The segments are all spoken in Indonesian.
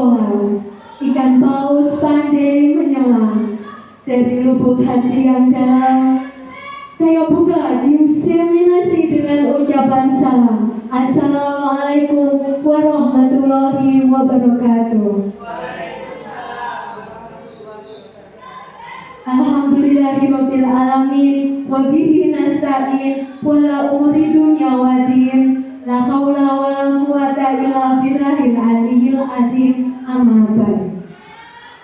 sekolah, ikan paus pandai menyelam. Dari lubuk hati yang dalam, saya buka diseminasi dengan ucapan salam. Assalamualaikum warahmatullahi wabarakatuh. Alhamdulillahirabbil alamin wa bihi nasta'in wa la umri dunya wa din la haula wa la quwwata illa billahil aliyyil azim. Amma ba'd.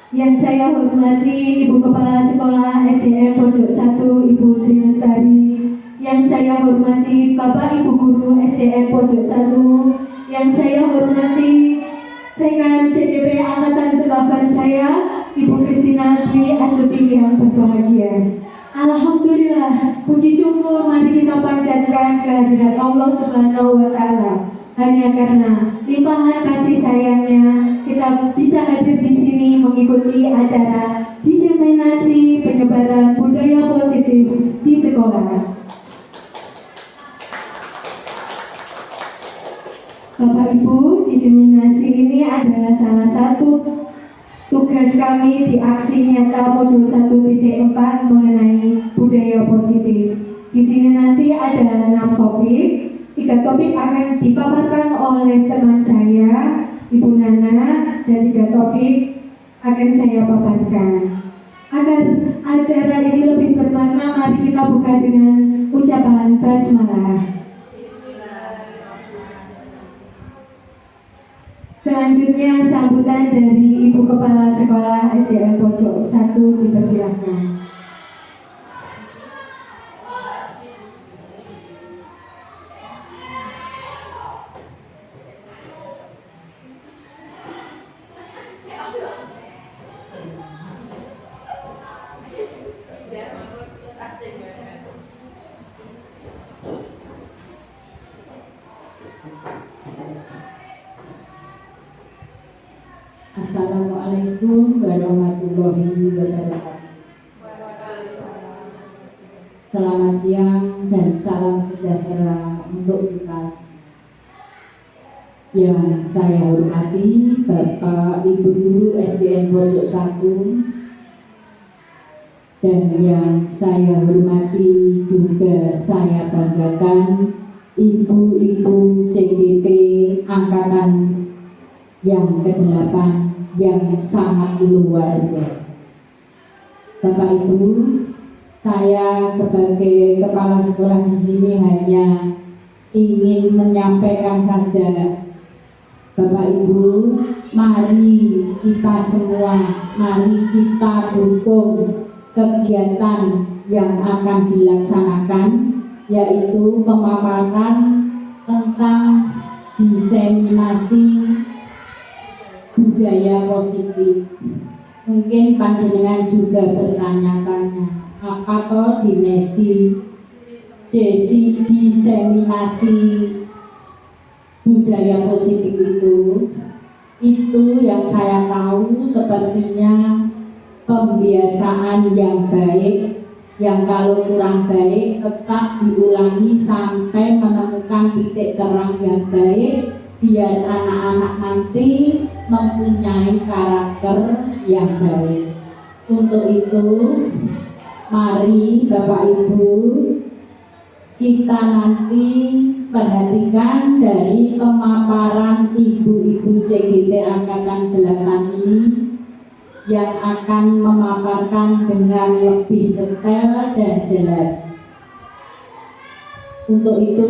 Yang saya hormati Ibu Kepala Sekolah SDN Pojok 1 Ibu Sri Lestari, yang saya hormati Bapak Ibu Guru SDN Pojok 1, yang saya hormati rekan CDP Angkatan 8 saya Ibu Kristina Dwi Astuti yang berbahagia. Alhamdulillah, puji syukur mari kita panjatkan kehadirat Allah Subhanahu wa Ta'ala. Hanya karena limpahan kasih sayangnya kita bisa hadir di sini mengikuti acara diseminasi penyebaran budaya positif di sekolah. Bapak Ibu, diseminasi ini adalah salah satu tugas kami di aksi nyata modul 1.4 mengenai budaya positif. Di sini nanti ada 6 topik. 3 topik akan dipaparkan oleh teman saya, Ibu Nana, dan 3 topik akan saya paparkan. Agar acara ini lebih bermakna, mari kita buka dengan ucapan basmalah. Selanjutnya sambutan dari Ibu Kepala Sekolah SDN Pojok 1 dipersilakan. Assalamualaikum warahmatullahi wabarakatuh. Selamat siang dan salam sejahtera untuk kita. Yang saya hormati Bapak Ibu Guru SDN Pojok 1, dan yang saya hormati juga saya banggakan Ibu-Ibu CDP Angkatan yang ke-8 yang sangat luar biasa. Bapak Ibu, saya sebagai kepala sekolah di sini hanya ingin menyampaikan saja, Bapak Ibu, mari kita semua, mari kita dukung kegiatan yang akan dilaksanakan, yaitu pemaparan tentang diseminasi budaya positif. Mungkin panjenengan juga bertanya-tanya, apa toh diseminasi budaya positif itu? Itu yang saya tahu sepertinya pembiasaan yang baik, yang kalau kurang baik tetap diulangi sampai menemukan titik terang yang baik, biar anak-anak nanti mempunyai karakter yang baik. Untuk itu, mari Bapak Ibu, kita nanti perhatikan dari pemaparan Ibu-Ibu CGP Angkatan 8 ini yang akan memaparkan dengan lebih detail dan jelas. Untuk itu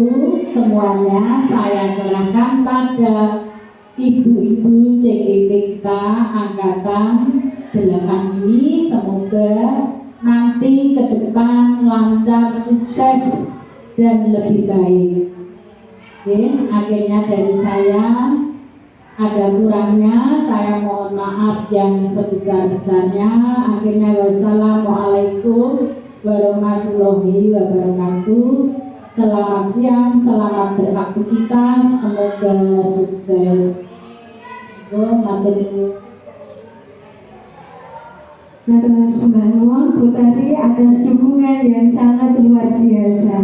semuanya saya serahkan pada Ibu-Ibu CGP kita Angkatan 8 ini. Semoga nanti ke depan lancar, sukses, dan lebih baik. Oke, akhirnya dari saya, ada kurangnya saya mohon maaf yang sebesar-besarnya. Akhirnya wassalamualaikum warahmatullahi wabarakatuh. Selamat siang, selamat beraktivitas, semoga sukses. Matur nuwun Bu Tari atas dukungan yang sangat luar biasa.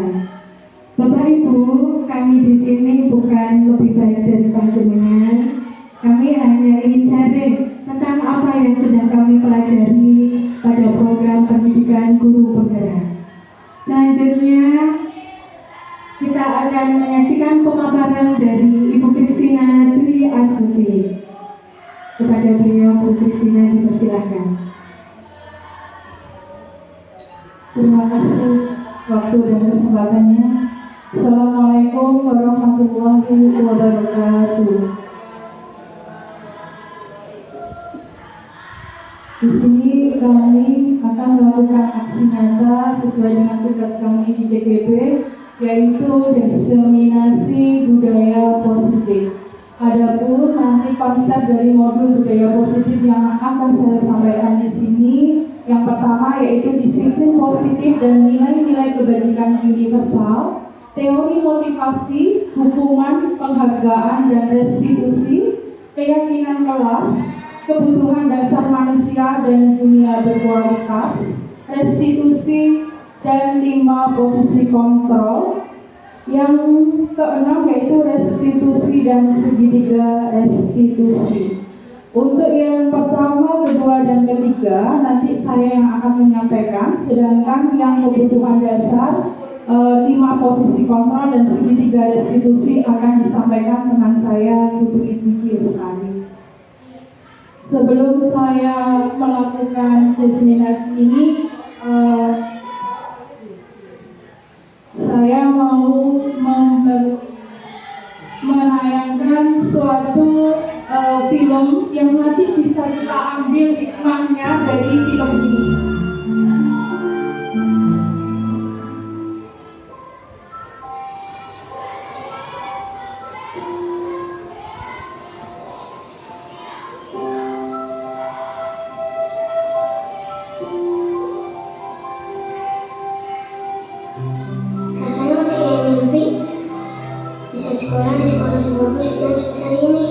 Bapak Ibu, kami di sini bukan lebih baik dari panjenengan. Kami hanya ingin sharing yang sudah kami pelajari pada program pendidikan guru penggerak. Selanjutnya, kita akan menyaksikan pemaparan dari Ibu Kristina Dwi Astuti. Kepada beliau, Bu Kristina dipersilakan. Terima kasih waktu dan kesempatannya. Assalamualaikum warahmatullahi wabarakatuh. Di sini kami akan melakukan aksi nyata sesuai dengan tugas kami di JKB, yaitu diseminasi budaya positif. Adapun nanti konsep dari modul budaya positif yang akan saya sampaikan di sini, yang pertama yaitu disiplin positif dan nilai-nilai kebajikan universal, teori motivasi, hukuman, penghargaan dan restitusi, keyakinan kelas, kebutuhan dasar manusia dan dunia berkualitas, restitusi, dan 5 posisi kontrol. Yang keenam yaitu restitusi dan segitiga restitusi. Untuk yang pertama, kedua, dan ketiga nanti saya yang akan menyampaikan, sedangkan yang kebutuhan dasar 5 posisi kontrol dan segitiga restitusi akan disampaikan teman saya Ibu Idwi Lestari. Sebelum saya melakukan diseminasi ini, saya mau menayangkan suatu film yang nanti bisa kita ambil hikmahnya dari film ini. Rasanya masih kayak mimpi. Bisa sekolah di sekolah sebagus dan sebesar ini.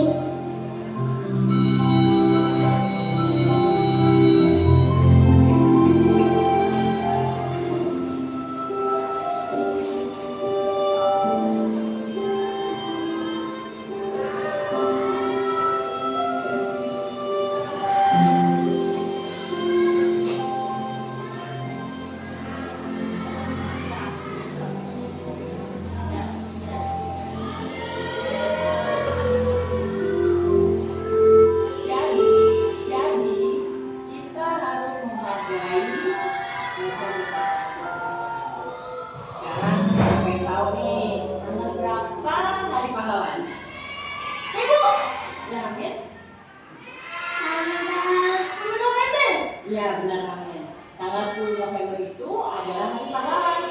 Ya benar Amin. Tanggal 10 November itu adalah hari pahlawan.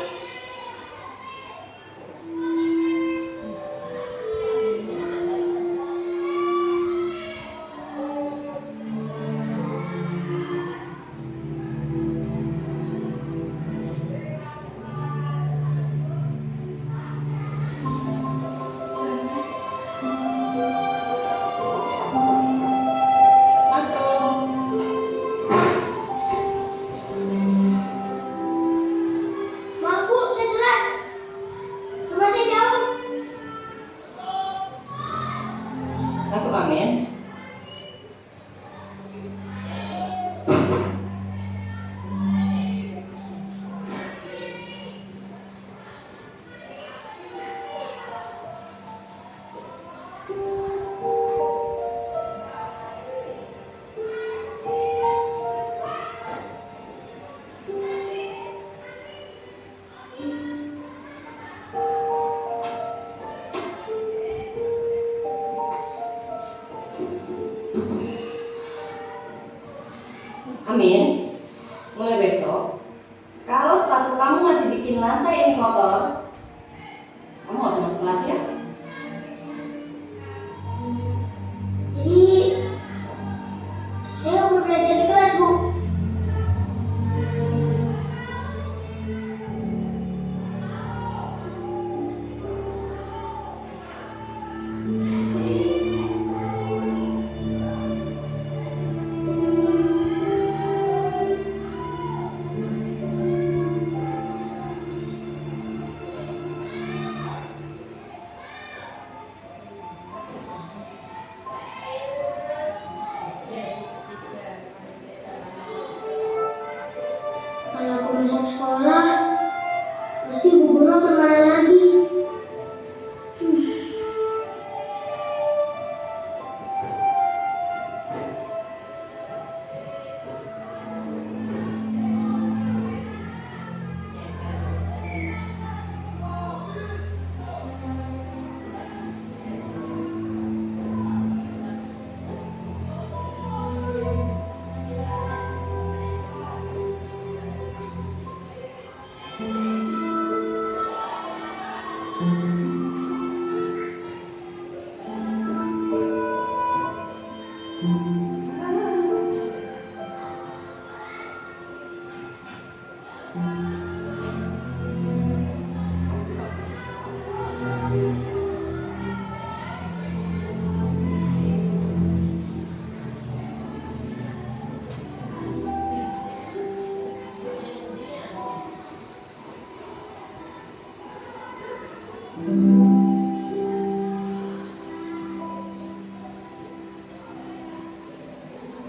Maaf Bu, saya telat. Rumah saya jauh. Masuk Amin. Amin, mulai besok, kalau sepatu kamu masih bikin lantai ini kotor, kamu nggak usah masuk kelas ya. Jadi, saya mau belajar di kelas Bu. masuk sekolah, pasti Bu Guru akan marah lagi.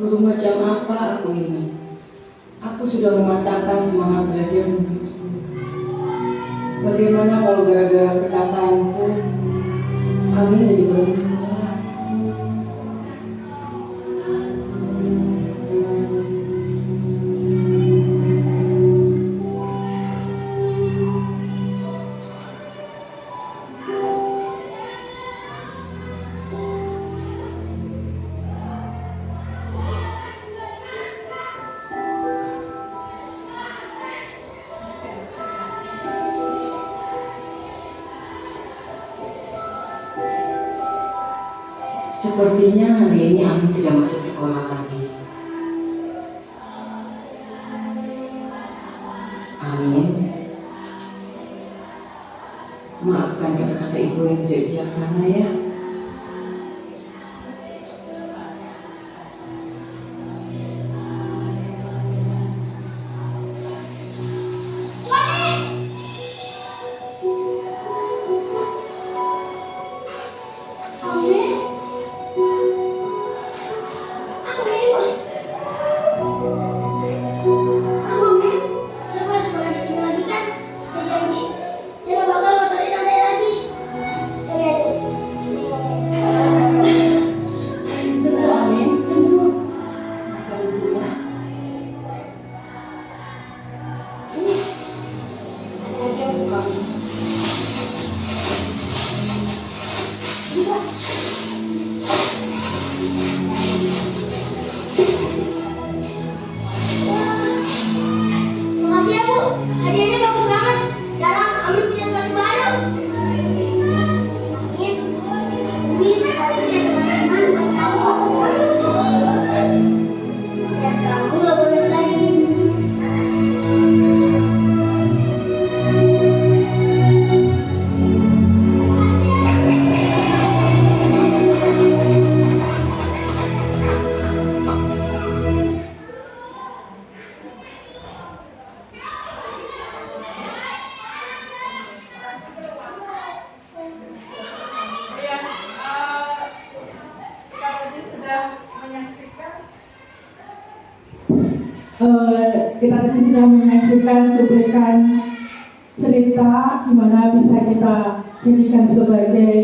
Guru macam apa aku ini? Aku sudah mematahkan semangat belajar muridku. Bagaimana kalau gara-gara perkataanku, Amin jadi berhenti sekolah? Sepertinya hari ini Amin tidak masuk sekolah lagi. Amin, maafkan kata-kata ibu yang tidak bijaksana ya. Makasih ya Bu, hadiahnya bagus banget. Sekarang Amin punya sepatu baru. Ini sepatunya teman-teman buat kamu. Dan kamu gak bolos lagi. Kita tadi sudah menyaksikan cuplikan cerita di mana bisa kita jadikan sebagai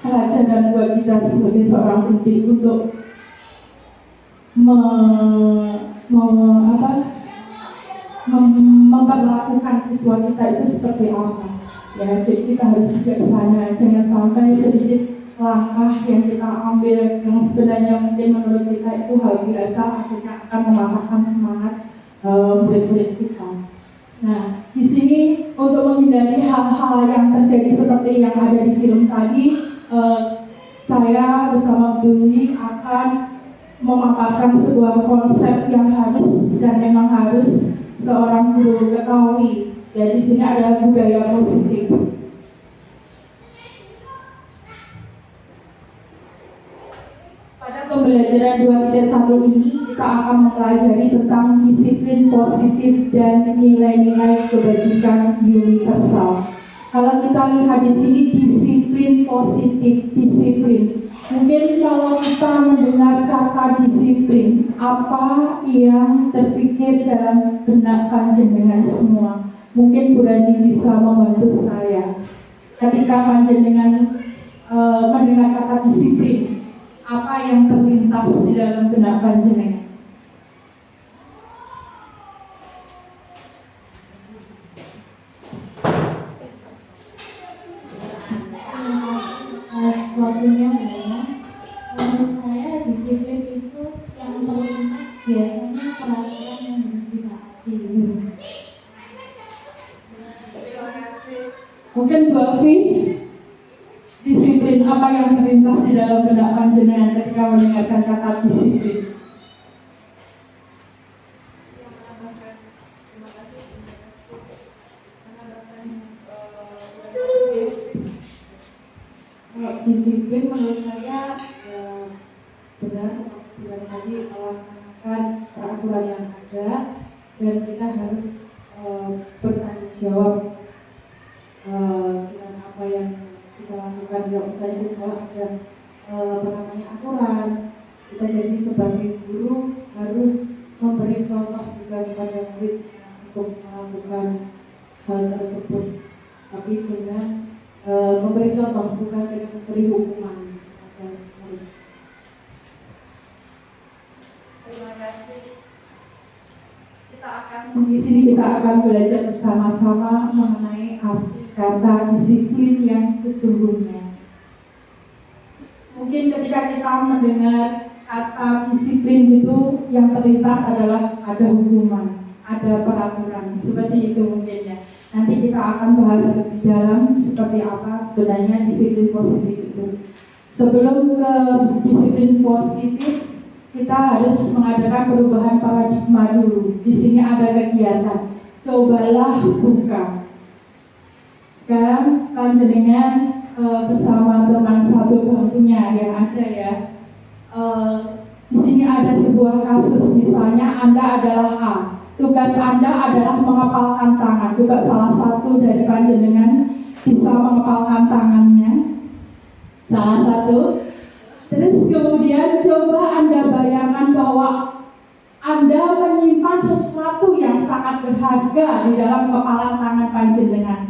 pelajaran buat kita sebagai seorang pendidik untuk memperlakukan siswa kita itu seperti apa. Ya, jadi kita harus bijaksana, jangan sampai sedikit langkah yang kita ambil yang sebenarnya mungkin menurut kita itu hal biasa akhirnya akan mematahkan semangat murid-murid kita. Nah, di sini untuk menghindari hal-hal yang terjadi seperti yang ada di film tadi, saya bersama Dwi akan memaparkan sebuah konsep yang harus dan memang harus seorang guru ketahui. Ya, di sini ada budaya positif. Pada pembelajaran 2.1 ini kita akan mempelajari tentang disiplin positif dan nilai-nilai kebajikan universal. Kalau kita lihat di sini disiplin positif, disiplin. Mungkin kalau kita mendengar kata disiplin, apa yang terpikir dalam benak panjenengan semua? Mungkin Bu Rani bisa membantu saya. Ketika panjenengan mendengar kata disiplin, apa yang terlintas di dalam benak panjenengan? Waktunya menurut saya disiplin itu yang terlintas biasanya peraturan yang harus ditaati. Mungkin Bu Alfi, disiplin apa yang terlintas di dalam benak panjenengan ketika mendengarkan kata disiplin? Disiplin menurut saya benar seperti yang tadi melaksanakan peraturan yang ada dan kita harus bertanggung jawab dengan apa yang kita lakukan. Ya, misalnya di sekolah ada aturan, kita jadi sebagai guru harus memberi contoh juga kepada murid untuk melakukan hal tersebut, tapi dengan memberi contoh, bukan dengan memberi hukuman kepada murid. Terima kasih. Di sini kita akan belajar bersama-sama mengenai arti kata disiplin yang sesungguhnya. Mungkin ketika kita mendengar kata disiplin itu yang terlintas adalah ada hukuman, ada peraturan, seperti itu mungkin ya. Nanti kita akan bahas lebih dalam seperti apa sebenarnya disiplin positif itu. Sebelum ke disiplin positif, kita harus mengadakan perubahan paradigma dulu. Di sini ada kegiatan, cobalah buka. Sekarang panjenengan bersama teman satu bangkunya yang ada ya. Di sini ada sebuah kasus, misalnya Anda adalah A. Tugas Anda adalah mengepalkan tangan. Coba salah satu dari panjenengan bisa mengepalkan tangannya. Salah satu. Terus kemudian coba Anda bayangkan bahwa Anda menyimpan sesuatu yang sangat berharga di dalam kepalan tangan panjenengan.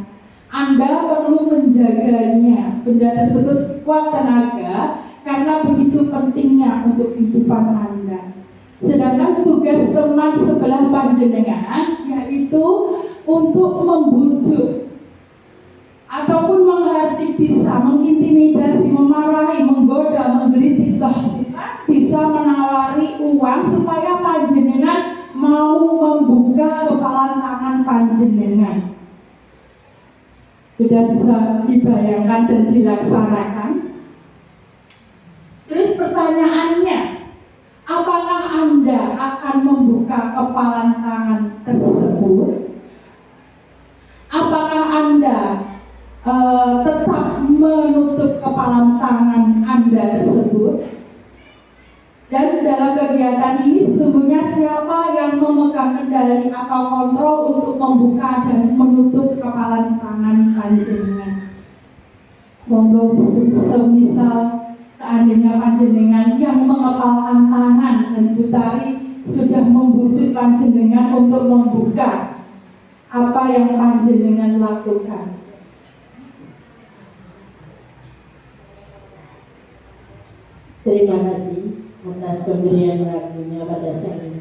Anda perlu menjaganya. Benda tersebut kuat tenaga karena begitu pentingnya untuk kehidupan Anda. Sedangkan tugas teman sebelah panjenengan yaitu untuk membujuk ataupun menghardik, bisa mengintimidasi, memarahi, menggoda, menggelitik, bahkan bisa menawari uang supaya panjenengan mau membuka kepalan tangan panjenengan. Sudah bisa dibayangkan dan dilaksanakan. Terus pertanyaannya, apakah Anda akan membuka kepalan tangan tersebut? Apakah Anda tetap menutup kepalan tangan Anda tersebut? Dan dalam kegiatan ini sesungguhnya siapa yang memegang kendali atau kontrol untuk membuka dan menutup kepalan tangan panjenengan? Monggo semisal seandainya panjenengan yang mengepalkan tangan dan Butari sudah membujuk panjenengan untuk membuka, apa yang panjenengan lakukan? Terima kasih atas pemberian waktunya pada saya.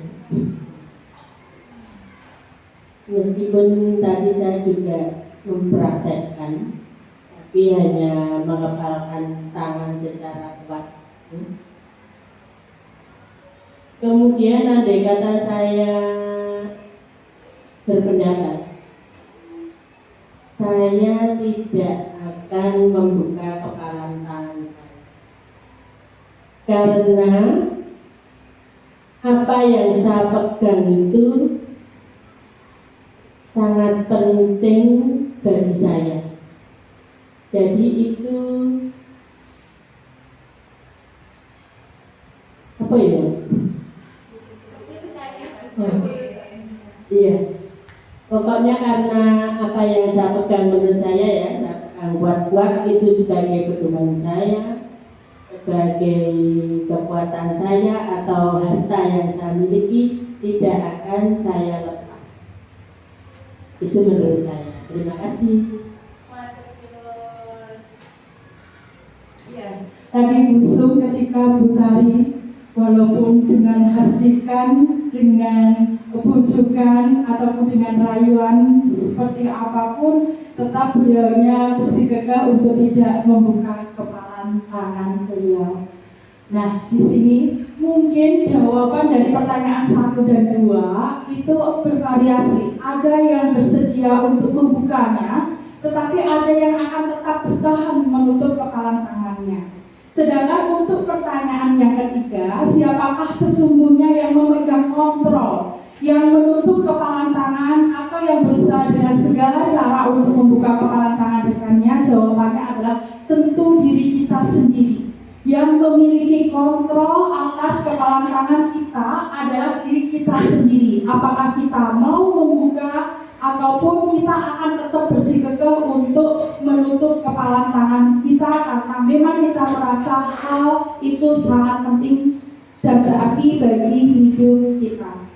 Meskipun tadi saya juga mempraktekkan, tapi hanya mengepalkan tangan secara kuat. Kemudian andai kata saya berpendapat, saya tidak akan membuka kepalan tangan saya. Karena apa yang saya pegang itu sangat penting bagi saya. Jadi itu apa ya? Iya. Pokoknya karena apa yang saya pegang menurut saya ya, saya pegang kuat-kuat itu sebagai pedoman saya. sebagai kekuatan saya atau harta yang saya miliki tidak akan saya lepas. Itu menurut saya. Terima kasih. Ya, tadi busuk ketika Bu Tari, walaupun dengan hardikan, dengan kebujukan ataupun dengan rayuan seperti apapun, tetap beliaunya bersikeras untuk tidak membuka kepalan tangan beliau. Nah, di sini mungkin jawaban dari pertanyaan 1 dan 2 itu bervariasi. Ada yang bersedia untuk membukanya, tetapi ada yang akan tetap bertahan menutup kepalan tangannya. Sedangkan untuk pertanyaan yang ketiga, siapakah sesungguhnya yang memegang kontrol, yang menutup kepalan tangan atau yang berusaha dengan segala cara untuk membuka kepalan tangan rekannya? Jawabannya adalah tentu diri kita sendiri. Yang memiliki kontrol atas kepalan tangan kita adalah diri kita sendiri. Apakah kita mau membuka ataupun kita akan tetap bersikukuh untuk menutup kepalan tangan kita karena memang kita merasa hal itu sangat penting dan berarti bagi hidup kita.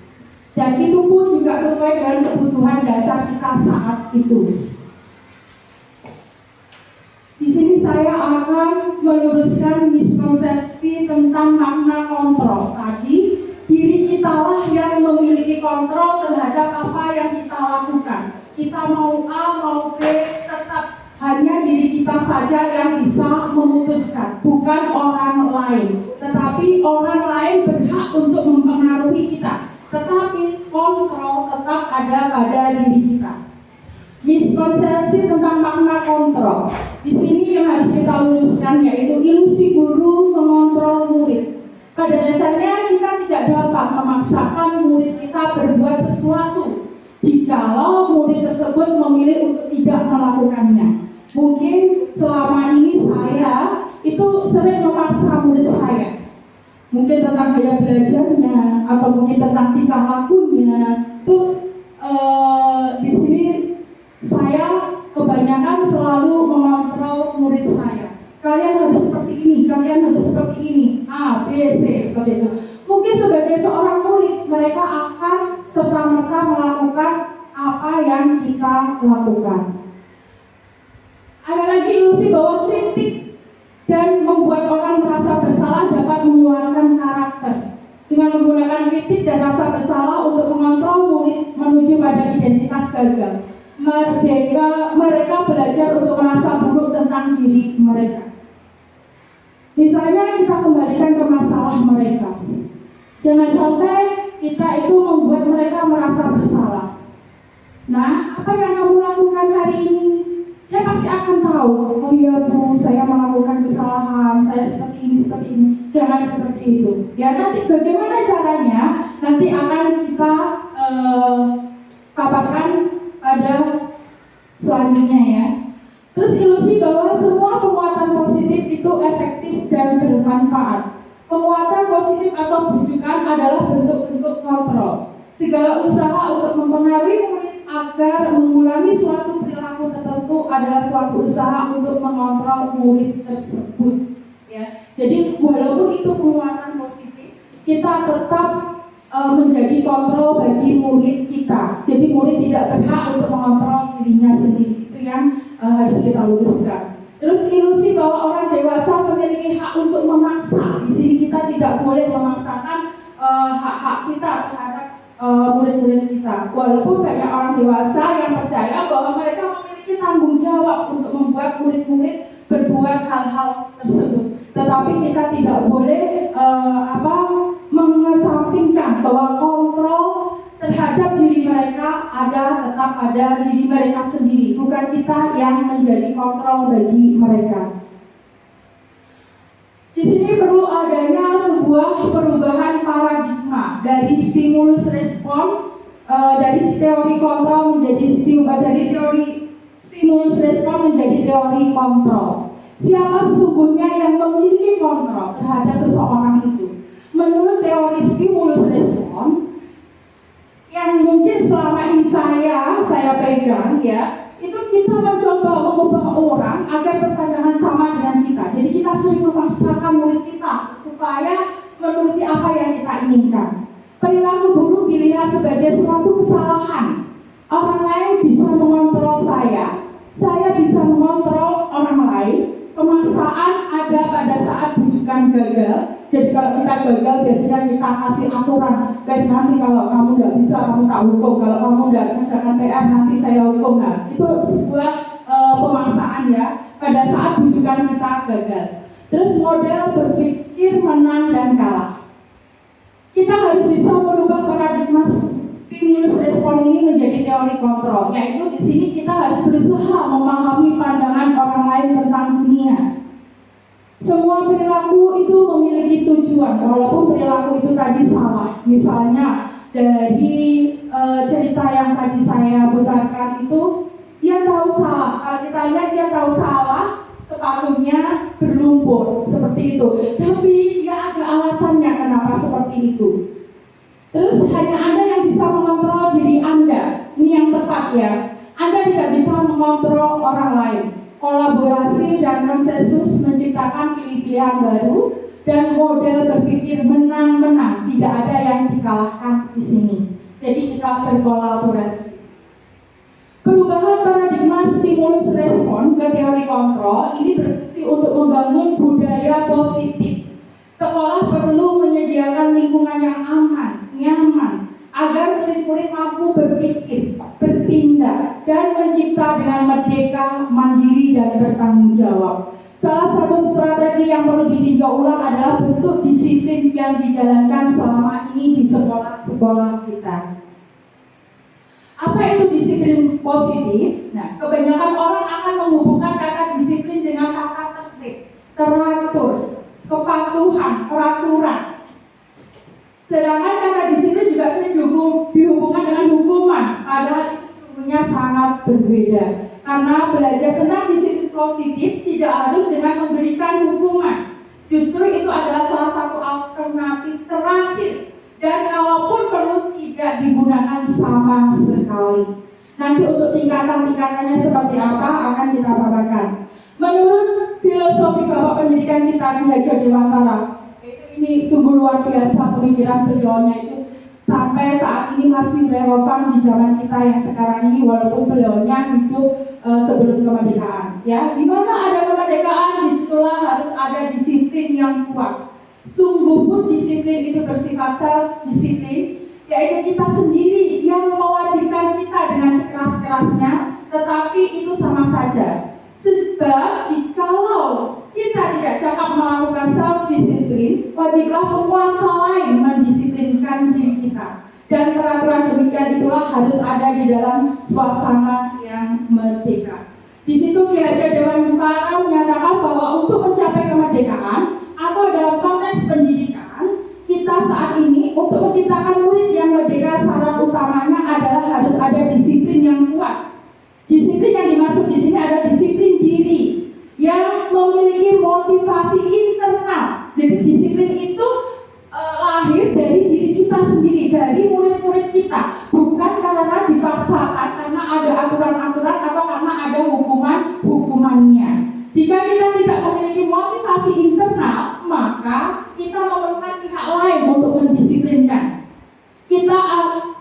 Dan itu pun juga sesuai dengan kebutuhan dasar kita saat itu. Di sini saya akan meluruskan miskonsepsi tentang makna kontrol. Tadi, diri kitalah yang memiliki kontrol terhadap apa yang kita lakukan. Kita mau A, mau B, tetap hanya diri kita saja yang bisa memutuskan, bukan orang lain. Tetapi orang lain berhak untuk mempengaruhi kita. Tetapi kontrol tetap ada pada diri kita. Miskonsepsi tentang makna kontrol. Di sini yang harus kita luruskan yaitu ilusi guru mengontrol murid. Pada dasarnya kita tidak dapat memaksakan murid kita berbuat sesuatu jikalau murid tersebut memilih untuk tidak melakukannya. Mungkin selama ini saya itu sering memaksa murid saya. Mungkin tentang gaya belajarnya atau mungkin tentang tingkah lakunya. Di sini saya kebanyakan selalu mengontrol murid saya. Kalian harus seperti ini, kalian harus seperti ini, A, B, C, seperti itu. Mungkin sebagai seorang murid, mereka akan serta-merta melakukan apa yang kita lakukan. Ada lagi ilusi bahwa kritik dan membuat orang merasa bersalah dapat mengeluarkan karakter. Dengan menggunakan kritik dan rasa bersalah untuk mengontrol murid menuju pada identitas gagal. Mereka belajar untuk merasa buruk tentang diri mereka. Misalnya kita kembalikan ke masalah mereka. Jangan sampai kita itu membuat mereka merasa bersalah. Nah, apa yang kamu lakukan hari ini? Dia pasti akan tahu, oh iya Bu, saya melakukan kesalahan, saya seperti ini. Jangan seperti itu. Ya nanti bagaimana caranya? Nanti akan kita kabarkan pada selanjutnya ya. Terus ilusi bahwa semua penguatan positif itu efektif dan bermanfaat. Penguatan positif atau bujukan adalah bentuk-bentuk kontrol. Segala usaha untuk mempengaruhi murid agar mengulangi suatu perilaku tertentu adalah suatu usaha untuk mengontrol murid tersebut. Ya. Jadi walaupun itu penguatan positif, kita tetap menjadi kontrol bagi murid kita. Jadi murid tidak berhak untuk mengontrol dirinya sendiri. Itu yang harus kita luruskan. Terus ilusi bahwa orang dewasa memiliki hak untuk memaksa. Di sini kita tidak boleh memaksakan hak-hak kita terhadap murid-murid kita. Walaupun banyak orang dewasa yang percaya bahwa mereka memiliki tanggung jawab untuk membuat murid-murid berbuat hal-hal tersebut. Tetapi kita tidak boleh mengesampingkan bahwa kontrol terhadap diri mereka tetap ada diri mereka sendiri, bukan kita yang menjadi kontrol bagi mereka. Di sini perlu adanya sebuah perubahan paradigma dari stimulus respon, dari teori kontrol menjadi teori stimulus respon menjadi teori kontrol. Siapa sesungguhnya yang memiliki kontrol terhadap seseorang itu? Menurut teori stimulus respon, yang mungkin selama ini saya pegang ya, itu kita mencoba mengubah orang agar berpandangan sama dengan kita. Jadi kita sering memaksakan murid kita supaya menuruti apa yang kita inginkan. Perilaku buruk dilihat sebagai suatu kesalahan. Orang lain bisa mengontrol saya bisa mengontrol orang lain. Pemaksaan ada pada saat bujukan gagal. Jadi kalau kita gagal biasanya kita kasih aturan, guys, nanti kalau kamu nggak bisa kamu tak hukum, kalau kamu nggak kerjakan PR nanti saya hukum. Nah, itu sebuah pemaksaan ya pada saat bujukan kita gagal. Terus model berpikir menang dan kalah. Kita harus bisa merubah paradigma stimulus respon ini menjadi teori kontrol. Yaitu di sini kita harus berusaha memahami pandangan orang lain tentang dunia. Semua perilaku itu memiliki tujuan, walaupun perilaku itu tadi salah. Misalnya dari cerita yang tadi saya putarkan itu, dia tahu salah. Kalau kita lihat dia tahu salah, sepatunya berlumpur seperti itu. Tapi dia ada alasannya kenapa seperti itu. Terus hanya Anda yang bisa mengontrol diri Anda. Ini yang tepat ya. Anda tidak bisa mengontrol orang lain. Kolaborasi dan konsensus menciptakan pilihan baru dan model berpikir menang-menang. Tidak ada yang dikalahkan di sini. Jadi kita berkolaborasi. Perubahan paradigma stimulus respon ke teori kontrol ini berfungsi untuk membangun budaya positif. Sekolah perlu menyediakan lingkungan yang aman, nyaman, agar murid-murid mampu berpikir, bertindak, dan mencipta dengan merdeka, mandiri, dan bertanggung jawab. Salah satu strategi yang perlu ditinjau ulang adalah bentuk disiplin yang dijalankan selama ini di sekolah-sekolah kita. Apa itu disiplin positif? Nah, kebanyakan orang akan menghubungkan kata disiplin dengan kata tertib, teratur, kepatuhan, peraturan. Sedangkan kata disiplin juga sering dihubungkan dengan hukuman, padahal itu sesungguhnya sangat berbeda. Karena belajar tentang disiplin positif tidak harus dengan memberikan hukuman. Justru itu adalah salah satu alternatif terakhir. Dan kalaupun perlu tidak digunakan sama sekali. Nanti untuk tingkatan-tingkatannya seperti apa akan kita paparkan. Menurut filosofi Bapak Pendidikan kita Ki Hajar Dewantara, ini sungguh luar biasa pemikiran beliaunya itu sampai saat ini masih relevan di zaman kita yang sekarang ini walaupun beliaunya hidup sebelum kemerdekaan. Ya, di mana ada kemerdekaan disitulah harus ada disiplin yang kuat. Sungguh pun disiplin itu bersifat self-disiplin, yaitu kita sendiri yang mewajibkan kita dengan sekeras-kerasnya, tetapi itu sama saja. Sebab jikalau kita tidak dapat melakukan self-disiplin, wajiblah penguasa lain mendisiplinkan diri kita. Dan peraturan demikian itulah harus ada di dalam suasana yang merdeka. Di situ Ki Hajar Dewantara menyatakan bahwa untuk mencapai kemerdekaan atau dalam konteks pendidikan, kita saat ini untuk menciptakan murid yang merdeka syarat utamanya adalah harus ada disiplin yang kuat. Disiplin yang dimaksud di sini adalah disiplin diri yang memiliki motivasi internal. Jadi disiplin itu lahir dari diri kita sendiri, dari murid-murid kita, bukan karena dipaksakan karena ada aturan-aturan atau karena ada hukumannya. Jika kita tidak memiliki motivasi internal, maka kita memerlukan pihak lain untuk mendisiplinkan kita,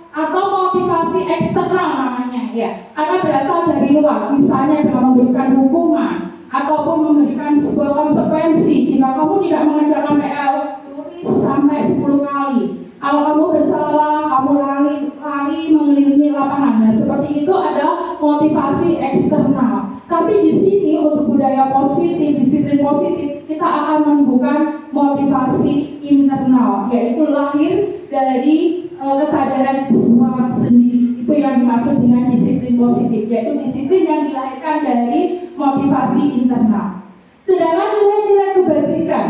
atau motivasi eksternal namanya ya, karena berasal dari luar, misalnya dengan memberikan hukuman ataupun memberikan sebuah konsekuensi. Jika kamu tidak mengerjakan PR, tulis sampai 10 kali. Kalau kamu bersalah, kamu lari mengelilingi lapangan. Nah, seperti itu adalah motivasi eksternal. Tapi di sini untuk budaya positif, disiplin positif, kita akan menemukan motivasi internal, yaitu lahir dari kesadaran siswa sendiri. Itu yang dimaksud dengan disiplin positif, yaitu disiplin yang dilahirkan dari motivasi internal. Sedangkan nilai-nilai kebajikan,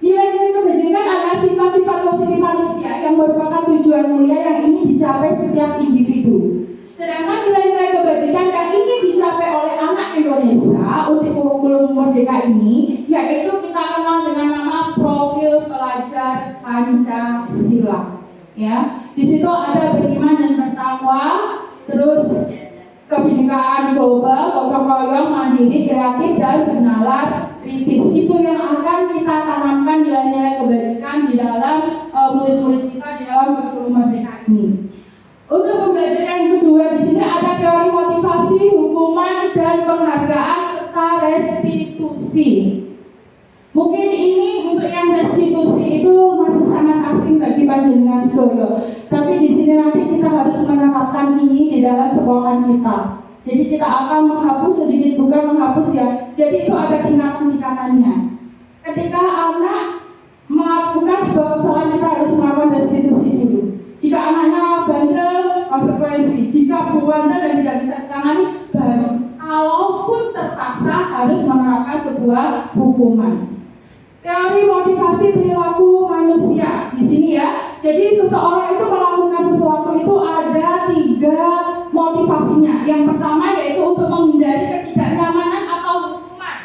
nilai-nilai kebajikan adalah sifat-sifat positif manusia yang merupakan tujuan mulia yang ingin dicapai setiap individu. Sedangkan nilai-nilai kebajikan yang ingin dicapai oleh anak Indonesia untuk kurikulum merdeka ini, yaitu kita kenal dengan nama profil pelajar Pancasila. Ya, di situ ada beriman dan bertakwa, terus kebinekaan global, gotong royong, mandiri, kreatif, dan bernalar kritis. Itu yang akan kita tanamkan nilai-nilai kebajikan di dalam murid-murid kita di dalam kurikulum merdeka ini. Untuk pembelajaran yang kedua di sini ada teori motivasi, hukuman, dan penghargaan serta restitusi. Mungkin ini untuk yang restitusi itu masih sangat asing bagi panjenengan sedoyo. Tapi di sini nanti kita harus menerapkan ini di dalam sekolahan kita. Jadi kita akan menghapus sedikit, bukan menghapus ya. Jadi itu ada tingkatan-tingkatannya. Ketika anak melakukan sebuah kesalahan, kita harus melakukan restitusi dulu. Jika anaknya bandel, konsekuensi. Jika bandel dan tidak bisa ditangani, baru. Kalaupun terpaksa harus menerapkan sebuah hukuman. Teori motivasi perilaku manusia di sini ya. Jadi seseorang itu melakukan sesuatu itu ada 3 motivasinya. Yang pertama yaitu untuk menghindari ketidaknyamanan atau hukuman.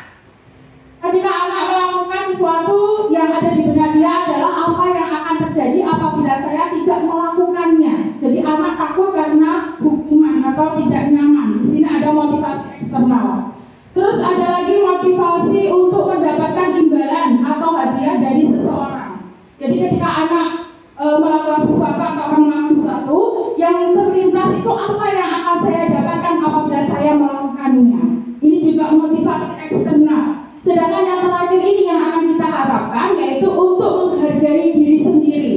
Ketika anak melakukan sesuatu yang ada di benak dia adalah apa yang akan terjadi apabila saya tidak melakukannya. Jadi anak takut karena hukuman atau tidak nyaman. Di sini ada motivasi eksternal. Terus ada lagi motivasi untuk mendapatkan imbalan atau hadiah dari seseorang. Jadi ketika anak melakukan sesuatu atau orang melakukan sesuatu, yang terlintas itu apa yang akan saya dapatkan apabila saya melakukannya. Ini juga motivasi eksternal. Sedangkan yang terakhir ini yang akan kita harapkan yaitu untuk menghargai diri sendiri.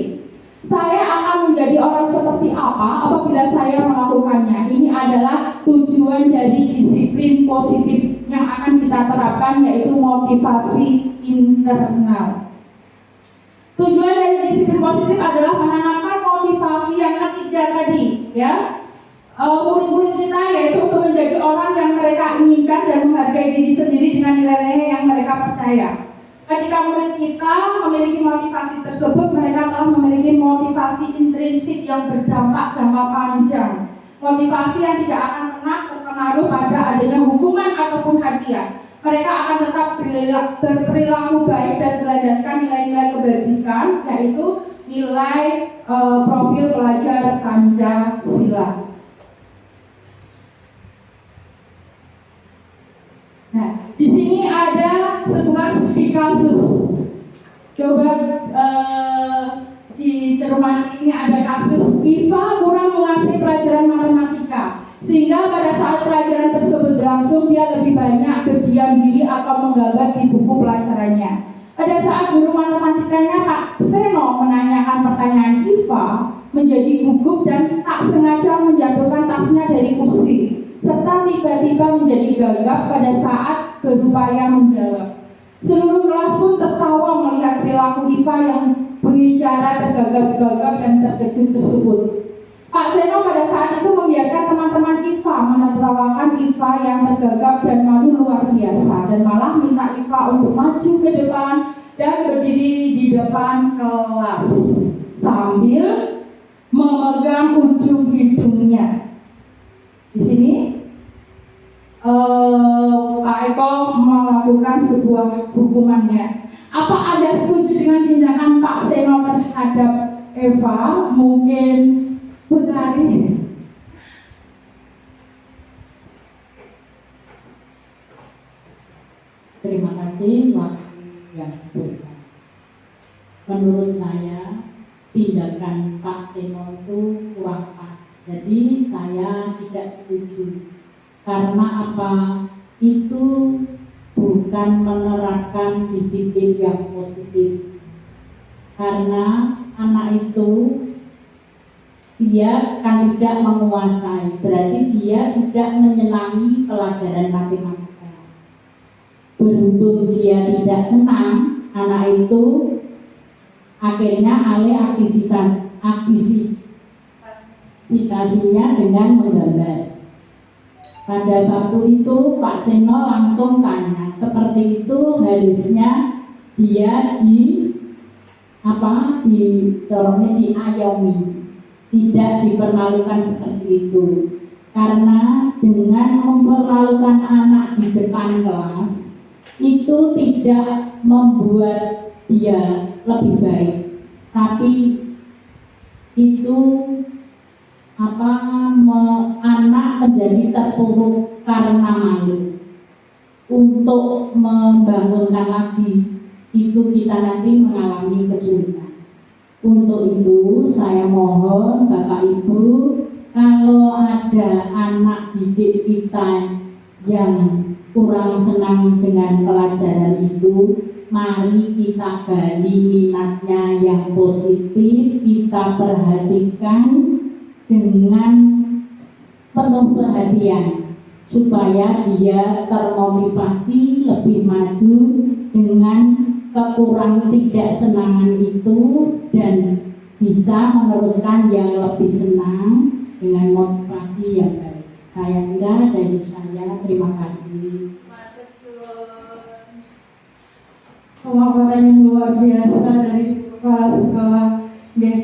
Saya akan menjadi orang seperti apa apabila saya melakukannya. Ini adalah tujuan dari disiplin positif yang akan kita terapkan yaitu motivasi internal. Tujuan dari disiplin positif adalah menanamkan motivasi yang ketiga tadi, ya. Murid-murid kita yaitu untuk menjadi orang yang mereka inginkan dan menghargai diri sendiri dengan nilai-nilai yang mereka percaya. Ketika murid kita memiliki motivasi tersebut, mereka telah memiliki motivasi intrinsik yang berdampak jangka panjang. Motivasi yang tidak akan pernah terpengaruh pada adanya hukuman ataupun hadiah. Mereka akan tetap berperilaku baik dan berlandaskan nilai-nilai kebajikan, yaitu nilai profil pelajar Pancasila. Nah, di sini ada sebuah studi kasus. Coba dicermati, ini ada kasus Iva kurang menguasai pelajaran matematika, sehingga pada saat pelajaran tersebut berlangsung dia lebih banyak berdiam diri atau menggambar di buku pelajarannya. Pada saat guru matematikanya Pak Seno menanyakan pertanyaan, Iva menjadi gugup dan tak sengaja menjatuhkan tasnya dari kursi, serta tiba-tiba menjadi gagap pada saat berupaya menjawab. Seluruh kelas pun tertawa melihat perilaku Iva yang berbicara tergagap-gagap dan terkejut tersebut. Pak Seno pada saat itu membiarkan teman-teman Iva menertawakan Iva yang tergagap dan malu luar biasa, dan malah minta Iva untuk maju ke depan dan berdiri di depan kelas sambil memegang ujung hidungnya. Di sini Pak Eko melakukan sebuah hukumannya. Apa Anda setuju dengan tindakan Pak Seno terhadap Eva? Mungkin Putari. Terima kasih waktu yang diberikan. Menurut saya tindakan Pak Seno itu kurang pas. Jadi saya tidak setuju. Karena apa? Itu bukan menerapkan disiplin yang positif. Karena anak itu dia kan tidak menguasai, berarti dia tidak menyenangi pelajaran matematika. Berhubung dia tidak senang, anak itu akhirnya alih aktivitasnya dengan menggambar. Pada waktu itu Pak Seno langsung tanya, seperti itu harusnya dia diayomi, tidak dipermalukan seperti itu. Karena dengan mempermalukan anak di depan kelas itu tidak membuat dia lebih baik, tapi itu anak menjadi terpuruk karena malu. Untuk membangunkan lagi itu kita nanti mengalami kesulitan. Untuk itu saya mohon Bapak Ibu, kalau ada anak didik kita yang kurang senang dengan pelajaran itu, mari kita gali minatnya yang positif, kita perhatikan dengan penuh perhatian supaya dia termotivasi lebih maju dengan kekurang tidak senangan itu dan bisa meneruskan yang lebih senang dengan motivasi yang baik. Saya kira dari saya, terima kasih. Pemaparan yang luar biasa dari kepala sekolah.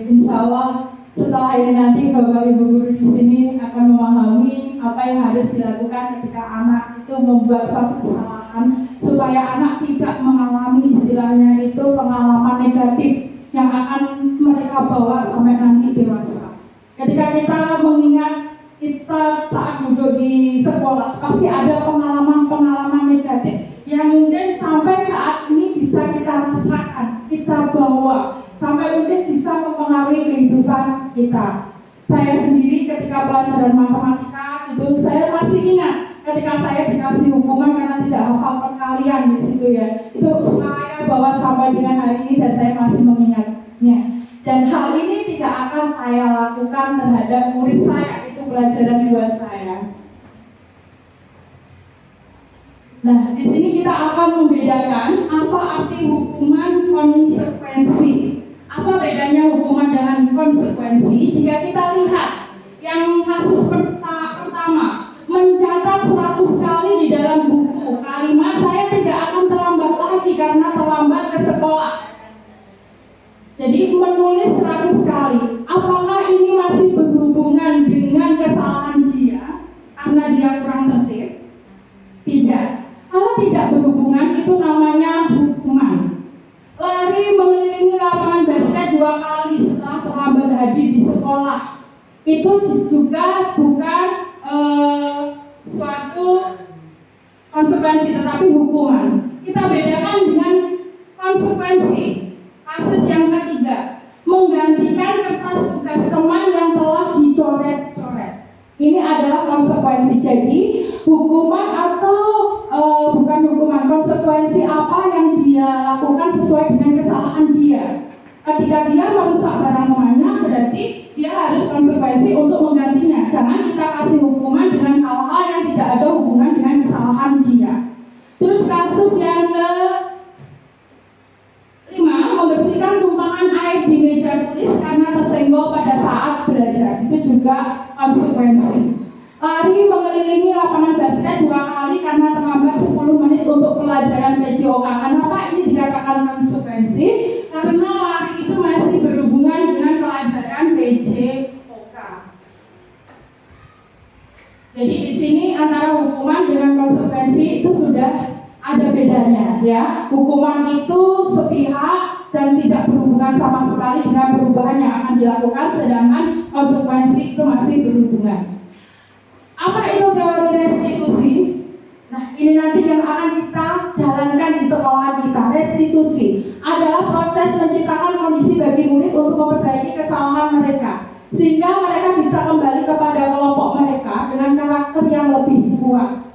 Insya Allah setelah ini nanti Bapak Ibu guru di sini akan memahami apa yang harus dilakukan ketika anak itu membuat suatu kesalahan, supaya anak tidak mengalami istilahnya itu pengalaman negatif yang akan mereka bawa sampai nanti dewasa. Ketika kita mengingat kita saat duduk di sekolah, pasti ada pengalaman-pengalaman negatif yang mungkin sampai saat ini bisa kita rasakan, kita bawa, sampai mungkin bisa mempengaruhi kehidupan kita. Saya sendiri ketika pelajaran matematika itu saya masih ingat ketika saya dikasih hukuman karena tidak hafal perkalian di situ ya. Itu saya bawa sampai dengan hari ini dan saya masih mengingatnya. Dan hal ini tidak akan saya lakukan terhadap murid saya, itu pelajaran 2 saya. Nah, di sini kita akan membedakan apa arti hukuman konsekuensi. Apa bedanya hukuman dengan konsekuensi? Jika kita lihat yang kasus pertama, mencatat 100 kali di dalam buku kalimat saya tidak akan terlambat lagi karena terlambat ke sekolah. Jadi menulis 100 kali, apakah ini masih berhubungan dengan kesalahan dia karena dia kurang tertib? Tidak. Kalau tidak berhubungan, itu namanya hukuman. Lari mengelilingi lapangan basket 2 kali setelah terlambat hadir di sekolah, itu juga bukan suatu konsekuensi, tetapi hukuman. Kita bedakan dengan konsekuensi. Kasus yang ketiga, menggantikan kertas tugas teman yang telah dicoret-coret. Ini adalah konsekuensi. Jadi hukuman atau bukan hukuman, konsekuensi apa yang dia lakukan sesuai dengan kesalahan dia. Ketika dia merusak barang temannya, berarti dia harus konsekuensi untuk menggantinya. Jangan kita kasih hukuman dengan hal-hal yang tidak ada hubungan dengan kesalahan dia. Terus kasus yang ke-5, membersihkan tumpahan air di meja tulis karena tersenggol pada saat belajar. Itu juga konsekuensi. Lari mengelilingi lapangan basket 2 kali karena terlambat 10 menit untuk pelajaran PJOK. Kenapa ini dikatakan konsekuensi? Karena lari itu masih berhubungan dengan pelajaran PJOK. Jadi di sini antara hukuman dengan konsekuensi itu sudah ada bedanya ya. Hukuman itu sepihak dan tidak berhubungan sama sekali dengan perubahan yang akan dilakukan, sedangkan konsekuensi itu masih berhubungan. Apa itu teori restitusi? Nah, ini nanti yang akan kita jalankan di sekolah kita. Restitusi adalah proses menciptakan kondisi bagi murid untuk memperbaiki kesalahan mereka, sehingga mereka bisa kembali kepada kelompok mereka dengan karakter yang lebih kuat.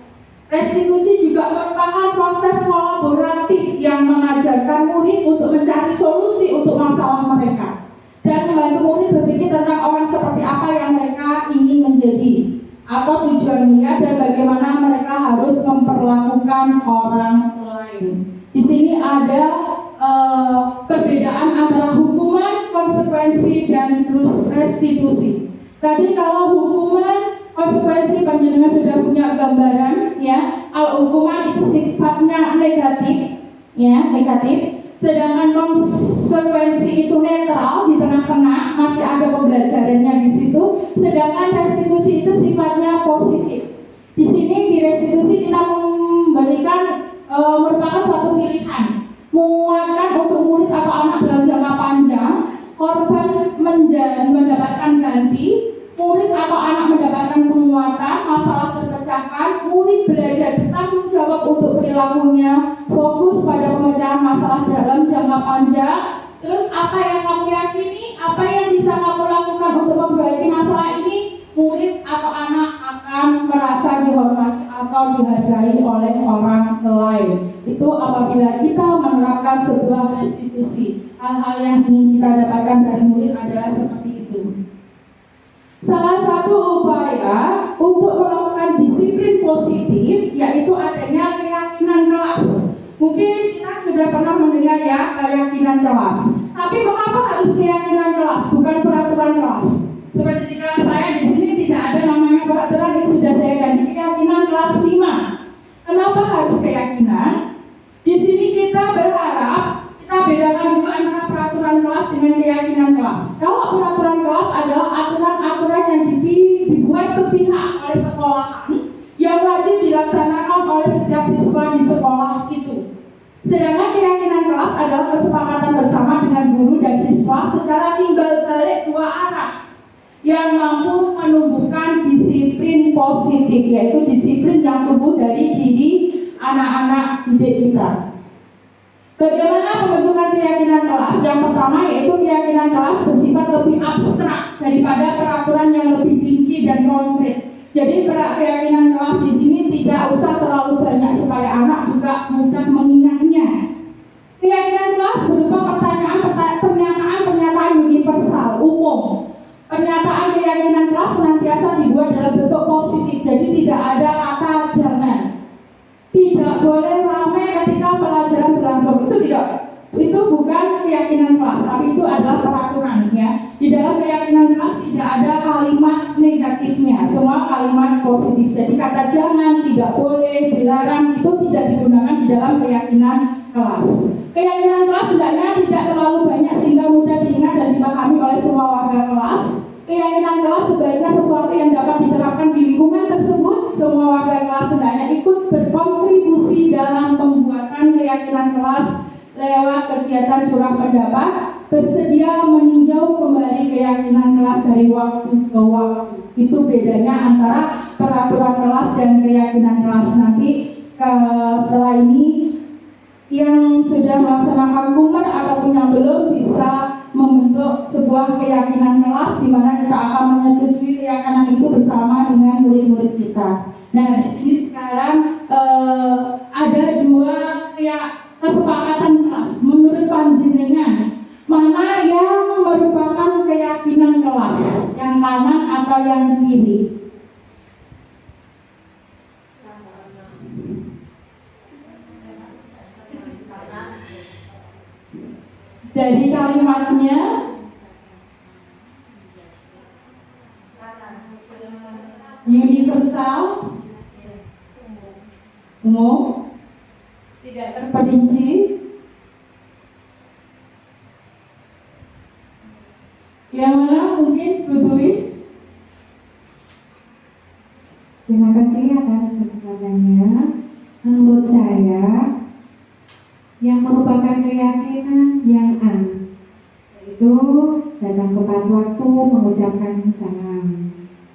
Restitusi juga merupakan proses kolaboratif yang mengajarkan murid untuk mencari solusi untuk masalah mereka dan membantu murid berpikir tentang orang seperti apa yang mereka ingin menjadi atau tujuan mulia dan bagaimana mereka harus memperlakukan orang lain. Di sini ada perbedaan antara hukuman, konsekuensi, dan terus restitusi. Tadi kalau hukuman, konsekuensi panjenengan sudah punya gambaran ya. Kalau hukuman itu sifatnya negatif ya, negatif. Sedangkan konsekuensi itu netral, di tengah-tengah masih ada pembelajarannya di situ. Sedangkan restitusi itu sifatnya positif. Di sini di restitusi kita memberikan merupakan suatu pilihan, menguatkan untuk murid atau anak dalam jangka panjang. Korban mendapatkan ganti murid atau anak mendapatkan penguatan, masalah terpecahkan, murid belajar bertanggung jawab untuk perilakunya, fokus pada pemecahan masalah dalam jangka panjang. Terus apa yang kamu yakini, apa yang bisa kamu lakukan untuk memperbaiki masalah ini, murid atau anak akan merasa dihormati atau dihargai oleh orang lain. Itu apabila kita menerapkan sebuah restitusi. Hal-hal yang ingin kita dapatkan dari murid adalah seperti itu. Salah satu upaya untuk melakukan disiplin positif yaitu adanya keyakinan kelas. Mungkin kita sudah pernah mendengar ya keyakinan kelas. Tapi mengapa harus keyakinan kelas, bukan peraturan kelas? Seperti di kelas saya di sini tidak ada namanya peraturan, yang sudah saya ganti keyakinan kelas 5. Kenapa harus keyakinan? Di sini kita berharap kita bedakan dulu antara peraturan kelas dengan keyakinan kelas. Kalau peraturan kelas adalah aturan-aturan yang dibuat sepihak oleh sekolahan yang wajib dilaksanakan oleh setiap siswa di sekolah itu. Sedangkan keyakinan kelas adalah kesepakatan bersama dengan guru dan siswa secara timbal balik dua arah yang mampu menumbuhkan disiplin positif, yaitu disiplin yang tumbuh dari diri anak-anak didik kita. Bagaimana pembentukan keyakinan kelas? Yang pertama yaitu keyakinan kelas bersifat lebih abstrak daripada peraturan yang lebih rinci dan konkret. Jadi keyakinan kelas di sini tidak usah terlalu banyak supaya anak juga mudah mengingatnya. Keyakinan kelas berupa pernyataan universal, umum. Pernyataan keyakinan kelas senantiasa dibuat dalam bentuk positif, jadi tidak ada kata jangan. Tidak boleh ramai ketika pelajaran berlangsung. Itu bukan keyakinan kelas, tapi itu adalah peraturan ya. Di dalam keyakinan kelas tidak ada kalimat negatifnya, semua kalimat positif. Jadi kata jangan, tidak boleh, dilarang itu tidak digunakan di dalam keyakinan kelas. Keyakinan kelas sebenarnya tidak terlalu banyak sehingga mudah diingat dan dipahami oleh semua warga kelas. Keyakinan kelas sebaiknya sesuatu yang dapat diterapkan di lingkungan tersebut. Semua warga kelas hendaknya ikut berkontribusi dalam pembuatan keyakinan kelas lewat kegiatan curah pendapat, bersedia meninjau kembali keyakinan kelas dari waktu ke waktu. Itu bedanya antara peraturan kelas dan keyakinan kelas. Nanti setelah ini yang sudah melaksanakan kumer ataupun yang belum bisa membentuk sebuah keyakinan kelas di mana kita akan menyetujui keyakinan itu bersama dengan murid-murid kita. Nah, di sini sekarang ada dua kesepakatan kelas. Menurut panjenengan, mana yang merupakan keyakinan kelas? Yang kanan atau yang kiri? Jadi kalimatnya universal, umum, tidak terperinci. Yang mana mungkin Bu Dwi? Terima kasih atas kesempatannya. Menurut saya, yang merupakan keyakinan yang yaitu datang tepat waktu, mengucapkan salam,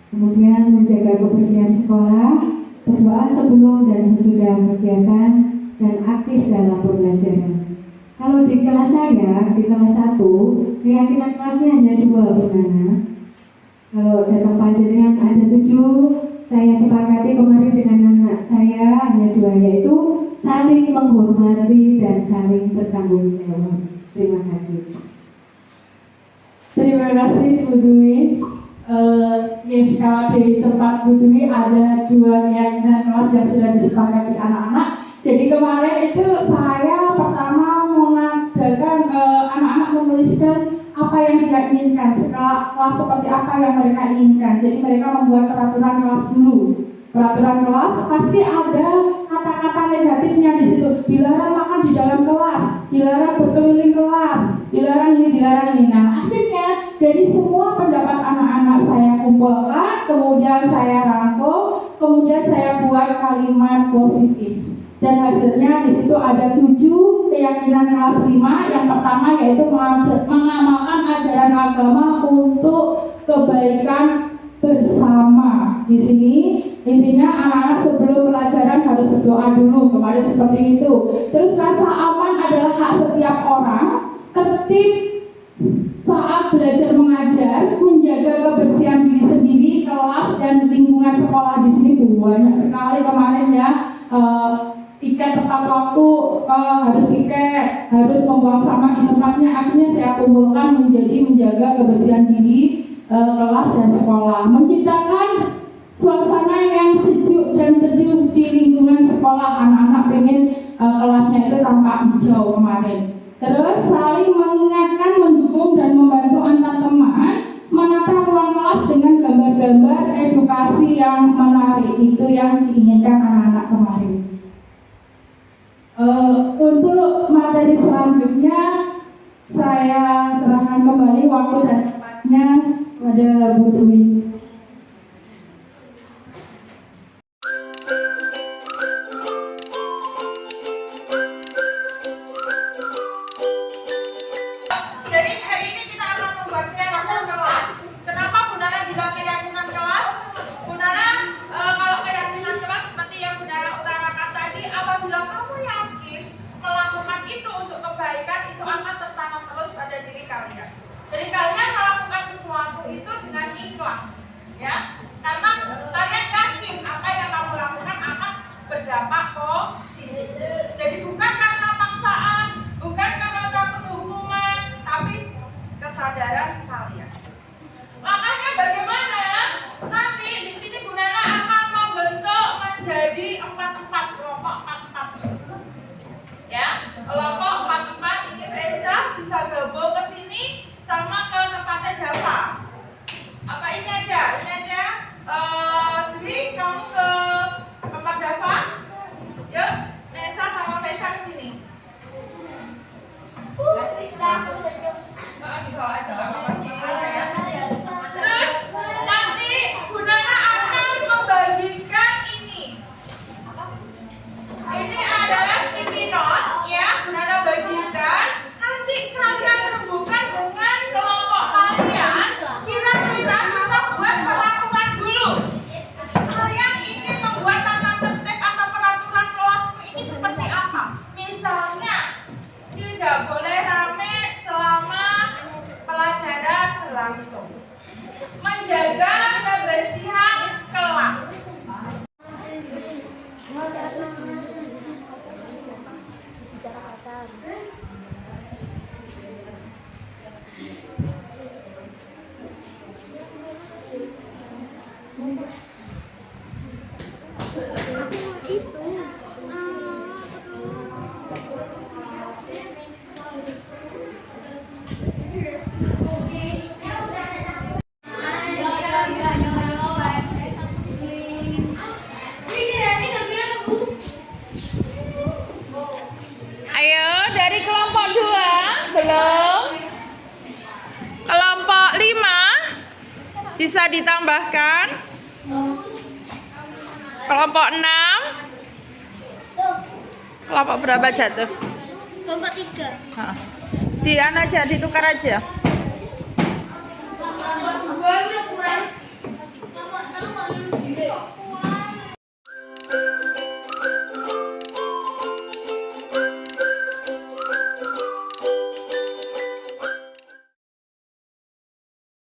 kemudian menjaga kebersihan sekolah, berdoa sebelum dan sesudah kegiatan, dan aktif dalam pembelajaran. Kalau di kelas saya, di kelas 1, keyakinan kelasnya hanya 2, bagaimana? Kalau datang panjenengan ada 7, saya sepakati kemarin dengan anak saya hanya 2, yaitu saling menghormati dan saling bertanggung jawab. Terima kasih. Terima kasih Bu Dwi. Kalau di tempat Bu Dwi ada 2 keyakinan kelas yang sudah disepakati anak-anak. Jadi kemarin itu saya pertama mengadakan anak-anak menuliskan apa yang dia inginkan, skala kelas seperti apa yang mereka inginkan. Jadi mereka membuat peraturan kelas dulu. Peraturan kelas pasti ada kata-kata negatifnya di situ. Dilarang makan di dalam kelas, dilarang berkeliling kelas, dilarang ini, dilarang ini. Nah, akhirnya dari semua pendapat anak-anak saya kumpulkan, kemudian saya rangkum, kemudian saya buat kalimat positif. Dan hasilnya di situ ada 7 keyakinan kelas 5. Yang pertama yaitu mengamalkan ajaran agama untuk kebaikan Di sini intinya anak-anak sebelum pelajaran harus berdoa dulu, kemarin seperti itu. Terus rasa aman adalah hak setiap orang. Tertib saat belajar mengajar, menjaga kebersihan diri sendiri, kelas dan lingkungan sekolah di sini banyak sekali kemarin ya. Ikat tepat waktu, harus ikat, harus membuang sampah di tempatnya. Akhirnya saya kumpulkan menjadi menjaga kebersihan diri, kelas dan sekolah, menciptakan suasana yang sejuk dan teduh di lingkungan sekolah. Anak-anak pengen kelasnya itu tampak hijau kemarin. Terus saling mengingatkan, mendukung dan membantu antar teman, menata ruang kelas dengan gambar-gambar edukasi yang menarik. Itu yang diinginkan anak-anak kemarin. Untuk materi selanjutnya saya serahkan kembali waktu dan tempatnya pada Bu Dwi. Jadi hari ini kita akan membuat keyakinan kelas. Kenapa Bu Nana bilang keyakinan kelas? Bu Nana, kalau keyakinan kelas seperti yang Bu Nana utarakan tadi, apabila kamu yakin melakukan itu untuk kebaikan, itu akan tertanam terus pada diri kalian. Jadi kalian melakukan sesuatu itu dengan ikhlas, ya, karena kalian yakin apa yang kamu lakukan akan berdampak positif. Jadi bukan karena paksaan, bukan karena takut hukuman, tapi kesadaran kalian. Makanya bagaimana nanti di sini Bu Nana akan membentuk menjadi 4 kelompok 4 ya, kelompok 4 ini bisa gabung ke sini sama ke tempatnya Java. Apa ini aja? Ini aja. Dwi, kamu ke tempat Java. Yuk, Nesa sama Vesa ke sini. Dibawa aja, nggak apa-apa ya. Terus nanti Bu Nana akan membagikan ini. Ini adalah sticky note ya, Bu Nana bagikan. Nanti kalian rembukan dengan kelompok kalian. Kira-kira kita buat peraturan dulu. Kalian ingin membuat tata tertib atau peraturan kelasmu ini seperti apa? Misalnya tidak boleh rame selama pelajaran berlangsung. Menjaga kebersihan kelas. Ayo, dari kelompok 2 belum. Kelompok 5 bisa ditambahkan. Kelompok 6. Kelompok berapa jatuh? Kelompok 3. Di aja, ditukar aja.